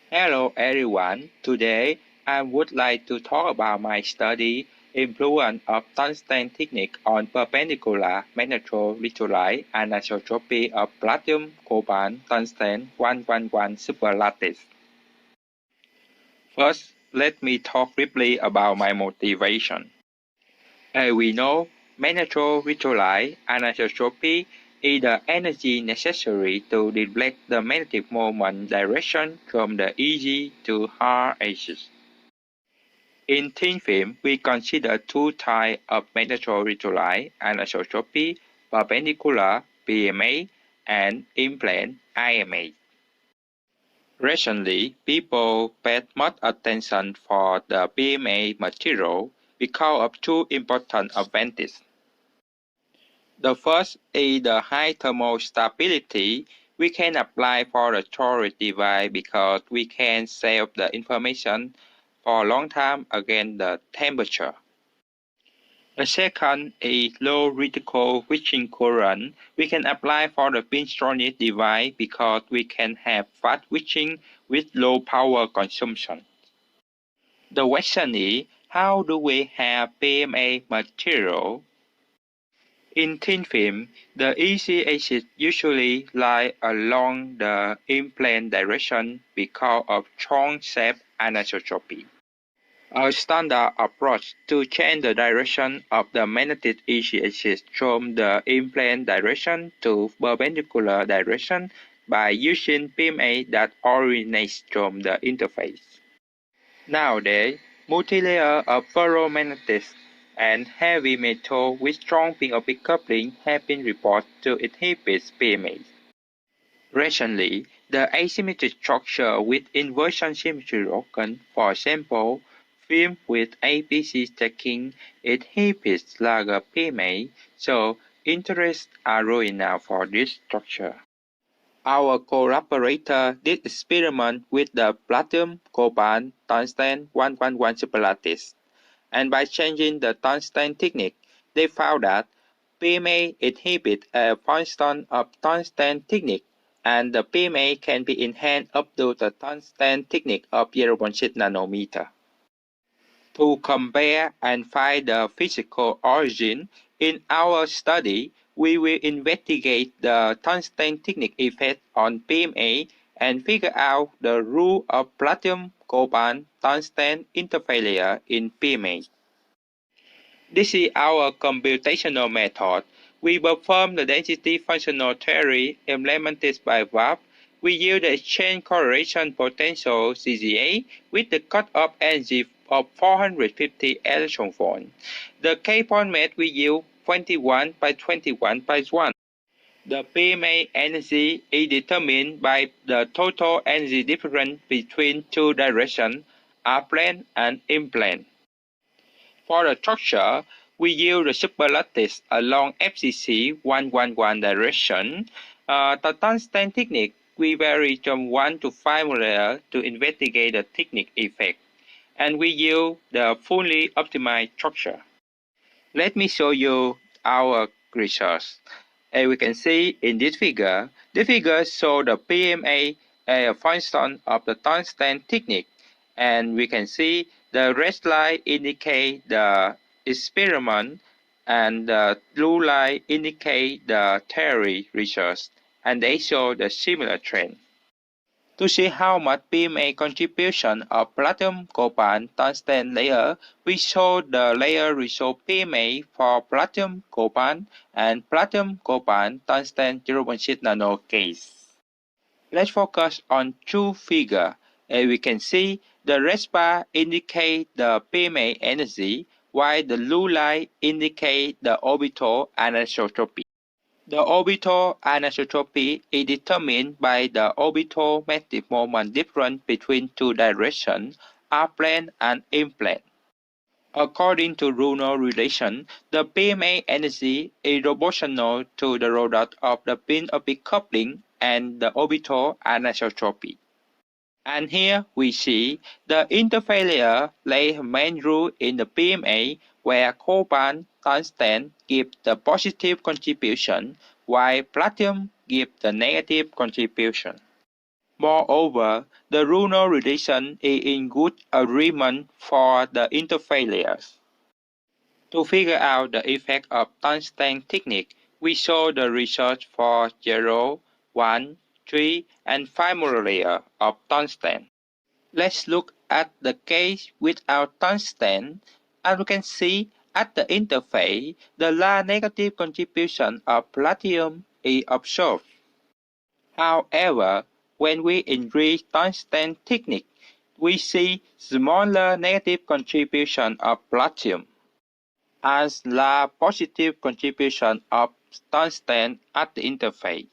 Hello everyone. Today I would like to talk about my study influence of tungsten technique on perpendicular magnetocrystalline anisotropy of platinum cobalt tungsten 111 superlattice. First, let me talk briefly about my motivation. As we know, magnetocrystalline anisotropy is the energy necessary to deflect the magnetic moment direction from the easy to hard edges. In thin film, we consider two types of magnetocrystalline anisotropy: perpendicular (PMA) and in-plane (IMA). Recently, people paid much attention for the PMA material because of two important advantages. The first is the high thermal stability we can apply for the storage device because we can save the information for a long time against the temperature. The second is low reticle switching current we can apply for the pinch-tronic device because we can have fast switching with low power consumption. The question is, how do we have PMA material? In thin film, the easy edges usually lie along the in-plane direction because of strong-shape anisotropy. A standard approach to change the direction of the magnetic easy edges from the in-plane direction to perpendicular direction by using PMA that originates from the interface. Nowadays, multilayer of ferromagnetics and heavy metal with strong POP coupling have been reported to inhibit PMA. Recently, the asymmetric structure with inversion symmetry broken, for example, film with APS stacking inhibits larger PMA, so interests are growing now for this structure. Our collaborator did experiment with the platinum cobalt tungsten 111 superlattice, and by changing the tungsten technique, they found that PMA inhibits a function of tungsten technique, and the PMA can be enhanced up to the tungsten technique of 0.6 nanometer. To compare and find the physical origin, in our study, we will investigate the tungsten technique effect on PMA and figure out the rule of platinum cobalt tungsten interfailure in PMA. This is our computational method. We perform the density functional theory implemented by VAP. We use the exchange correlation potential CGA with the cutoff energy of 450 electron volts. The K-point mate we use 21 by 21 by 1. The PMA energy is determined by the total energy difference between two directions, R-plane and in-plane. For the structure, we use the superlattice along FCC 111 direction. The tungsten technique, we vary from 1 to 5 layers to investigate the technique effect, and we use the fully optimized structure. Let me show you our research. As we can see in this figure shows the PMA as a function of the tungsten technique, and we can see the red line indicate the experiment and the blue line indicate the theory research, and they show the similar trend. To see how much PMA contribution of platinum cobalt tungsten layer, we show the layer ratio PMA for platinum cobalt and platinum cobalt tungsten 0.6 nano case. Let's focus on two figures. As we can see, the red bar indicates the PMA energy, while the blue line indicates the orbital anisotropy. The orbital anisotropy is determined by the orbital magnetic moment difference between two directions, R-plane and in-plane. According to Runel relation, the PMA energy is proportional to the product of the pin-orbit coupling and the orbital anisotropy. And here we see the interfailure plays a main role in the PMA, where cobalt tungsten gives the positive contribution while platinum gives the negative contribution. Moreover, the lunar radiation is in good agreement for the interfailures. To figure out the effect of tungsten technique, we show the research for 0, 1, 3, and 5 molar of tungsten. Let's look at the case without tungsten. As we can see, at the interface, the large negative contribution of palladium is observed. However, when we increase tungsten technique, we see smaller negative contribution of palladium as large positive contribution of tungsten at the interface.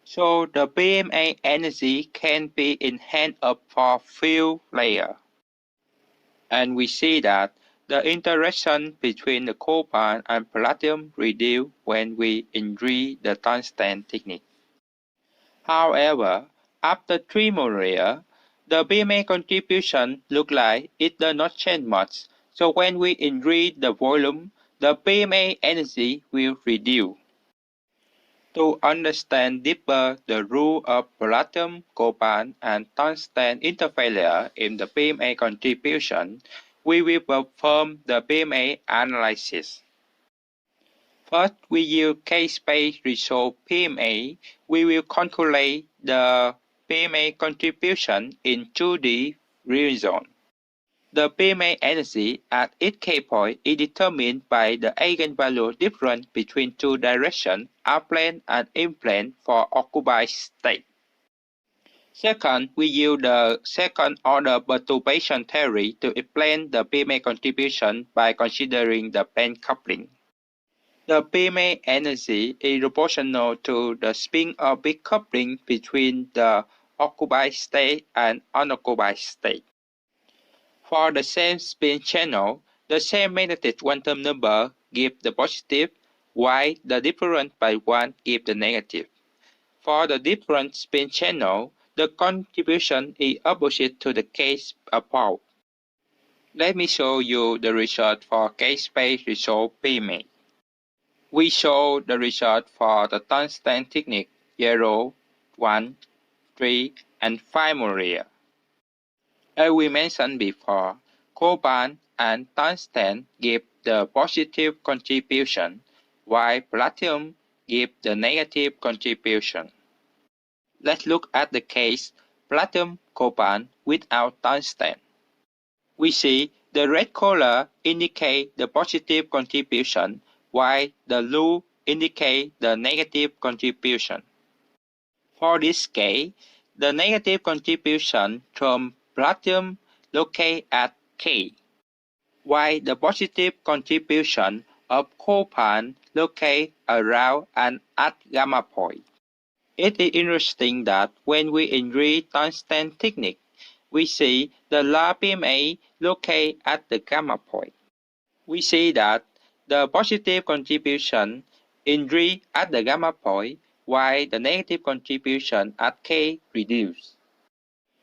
So the PMA energy can be enhanced up for few layers. And we see that the interaction between the cobalt and palladium reduce when we increase the tungsten technique. However, after 3 molar, the PMA contribution look like it does not change much, so when we increase the volume, the PMA energy will reduce. To understand deeper the role of palladium, cobalt, and tungsten interfailure in the PMA contribution, we will perform the PMA analysis. First, we use K-space resolve PMA. We will calculate the PMA contribution in 2D region. The PMA energy at each K point is determined by the eigenvalue difference between two directions, outplane and inplane for occupied state. Second, we use the second-order perturbation theory to explain the PMA contribution by considering the band coupling. The PMA energy is proportional to the spin-orbit coupling between the occupied state and unoccupied state. For the same spin channel, the same magnetic quantum number gives the positive, while the difference by 1 gives the negative. For the different spin channel, the contribution is opposite to the case above. Let me show you the result for K-space resolve PMA. We show the result for the tungsten technique 0, 1, 3, and 5 molar. As we mentioned before, cobalt and tungsten give the positive contribution, while palladium give the negative contribution. Let's look at the case palladium cobalt without tungsten. We see the red color indicate the positive contribution, while the blue indicate the negative contribution. For this case, the negative contribution from palladium located at K, while the positive contribution of cobalt located around and at gamma point. It is interesting that when we increase tungsten technique, we see the large PMA located at the gamma point. We see that the positive contribution increase at the gamma point, while the negative contribution at K reduce.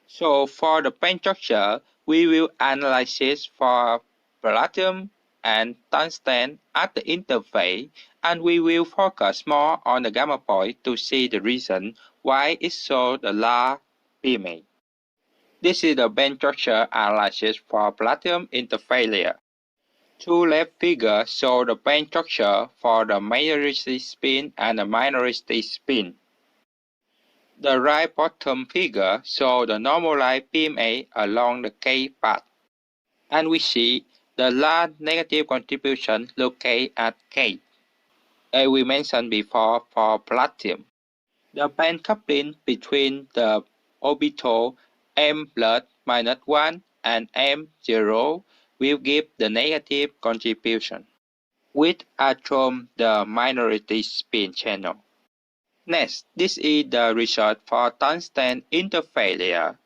So for the band structure, we will analyze it for palladium and tungsten at the interface, and we will focus more on the gamma point to see the reason why it shows the large PMA. This is the band structure analysis for palladium interfailure. Two left figures show the band structure for the majority spin and the minority spin. The right bottom figure shows the normalized PMA along the K path. And we see the large negative contribution located at K. As we mentioned before for palladium, the band coupling between the orbital M plus minus 1 and M0 will give the negative contribution, which are from the minority spin channel. Next, this is the result for tungsten interfailure,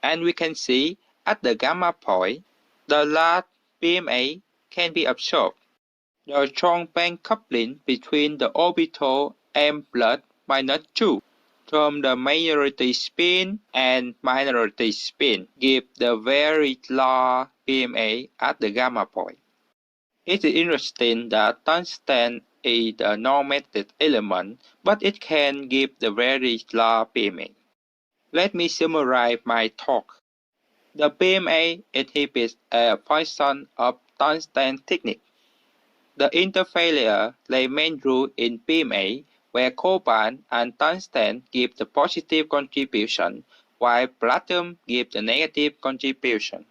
and we can see at the gamma point, the large PMA can be absorbed. The strong band coupling between the orbital M plus minus 2 from the majority spin and minority spin give the very large PMA at the gamma point. It is interesting that tungsten is a non-magnetic element, but it can give the very large PMA. Let me summarize my talk. The PMA inhibits a function of tungsten technique. The interfailure lay main rule in PMA, where cobalt and tungsten give the positive contribution, while platinum gives the negative contribution.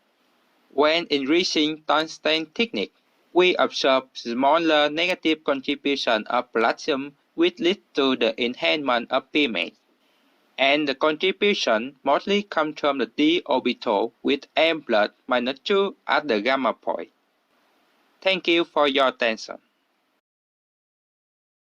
When enriching tungsten technique, we observe smaller negative contribution of platinum, which leads to the enhancement of PMA. And the contribution mostly comes from the d orbital with m plus minus 2 at the gamma point. Thank you for your attention.